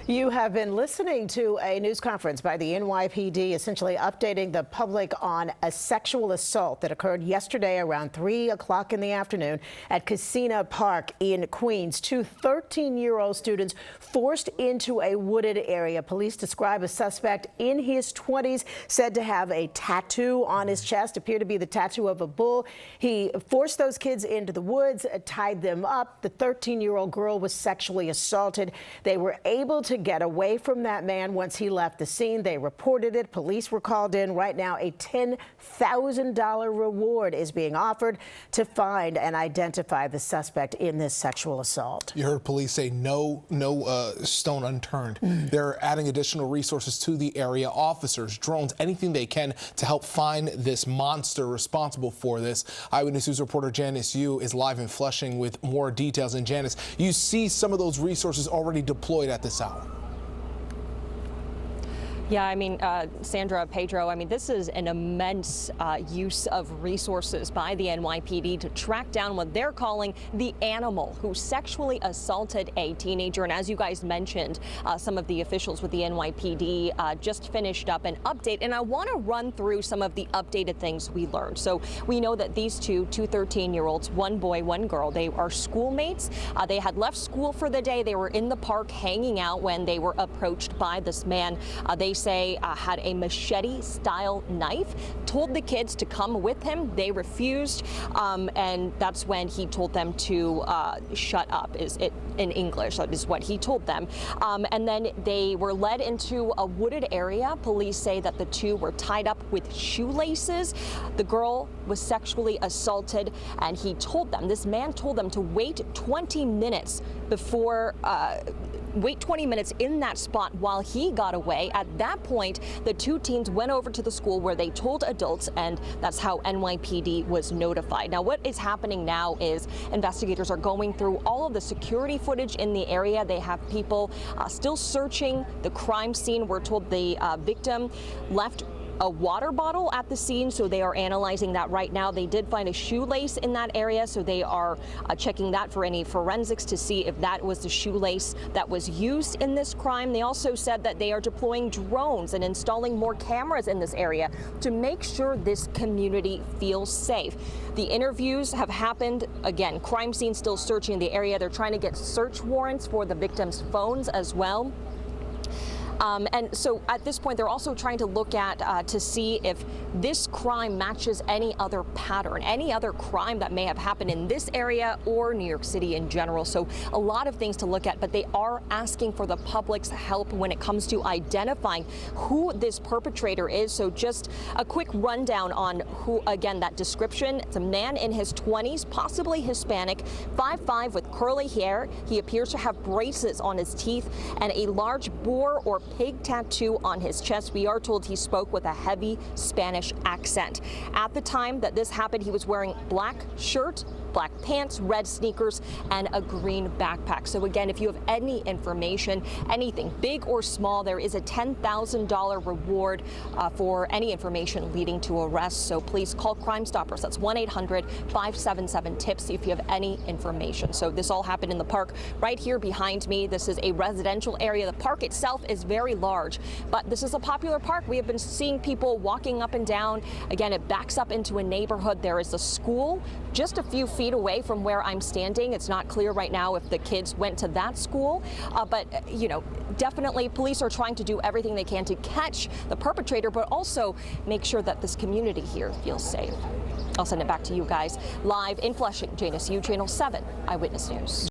You have been listening to a news conference by the NYPD, essentially updating the public on a sexual assault that occurred yesterday around 3 o'clock in the afternoon at Kissena Park in Queens. Two 13-year-old students forced into a wooded area. Police describe a suspect in his 20s, said to have a tattoo on his chest, appeared to be the tattoo of a bull. He forced those kids into the woods, tied them up. The 13-year-old girl was sexually assaulted. They were able to get away from that man once he left the scene. They reported it. Police were called in. Right now, a $10,000 reward is being offered to find and identify the suspect in this sexual assault. You heard police say no stone unturned. They're adding additional resources to the area, officers, drones, anything they can to help find this monster responsible for this. Eyewitness News reporter Janice Yu is live in Flushing with more details. And Janice, you see some of those resources already deployed at this hour. Yeah, I mean, Sandra, Pedro, I mean, this is an immense use of resources by the NYPD to track down what they're calling the animal who sexually assaulted a teenager. And as you guys mentioned, some of the officials with the NYPD just finished up an update. And I want to run through some of the updated things we learned. So we know that these two 13-year-olds, one boy, one girl, they are schoolmates. They had left school for the day. They were in the park hanging out when they were approached by this man. They say had a machete-style knife, told the kids to come with him. They refused, and that's when he told them to shut up, is it in English, that is what he told them. And then they were led into a wooded area. Police say that the two were tied up with shoelaces. The girl was sexually assaulted, and he told them, this man told them to wait 20 minutes before wait 20 minutes in that spot while he got away. At that point, the two teens went over to the school where they told adults, and that's how NYPD was notified. Now, what is happening now is investigators are going through all of the security footage in the area. They have people still searching the crime scene. We're told the victim left a water bottle at the scene, so they are analyzing that right now. They did find a shoelace in that area, so they are checking that for any forensics to see if that was the shoelace that was used in this crime. They also said that they are deploying drones and installing more cameras in this area to make sure this community feels safe. The interviews have happened. Again, crime scene still searching the area. They're trying to get search warrants for the victims' phones as well. And so at this point, they're also trying to look at to see if this crime matches any other pattern, any other crime that may have happened in this area or New York City in general. So a lot of things to look at, but they are asking for the public's help when it comes to identifying who this perpetrator is. So just a quick rundown on who, again, that description. It's a man in his 20s, possibly Hispanic, 5'5" with curly hair. He appears to have braces on his teeth and a large boar or pig tattoo on his chest. We are told he spoke with a heavy Spanish accent. At the time that this happened, he was wearing black shirt, black pants, red sneakers, and a green backpack. So again, if you have any information, anything big or small, there is a $10,000 reward for any information leading to arrest. So please call Crime Stoppers. That's 1-800-577-TIPS if you have any information. So this all happened in the park right here behind me. This is a residential area. The park itself is very large, but this is a popular park. We have been seeing people walking up and down. Again, it backs up into a neighborhood. There is a school just a few feet away from where I'm standing. It's not clear right now if the kids went to that school, but you know, definitely police are trying to do everything they can to catch the perpetrator, but also make sure that this community here feels safe. I'll send it back to you guys. Live in Flushing, Janice Yu, Channel 7 Eyewitness News.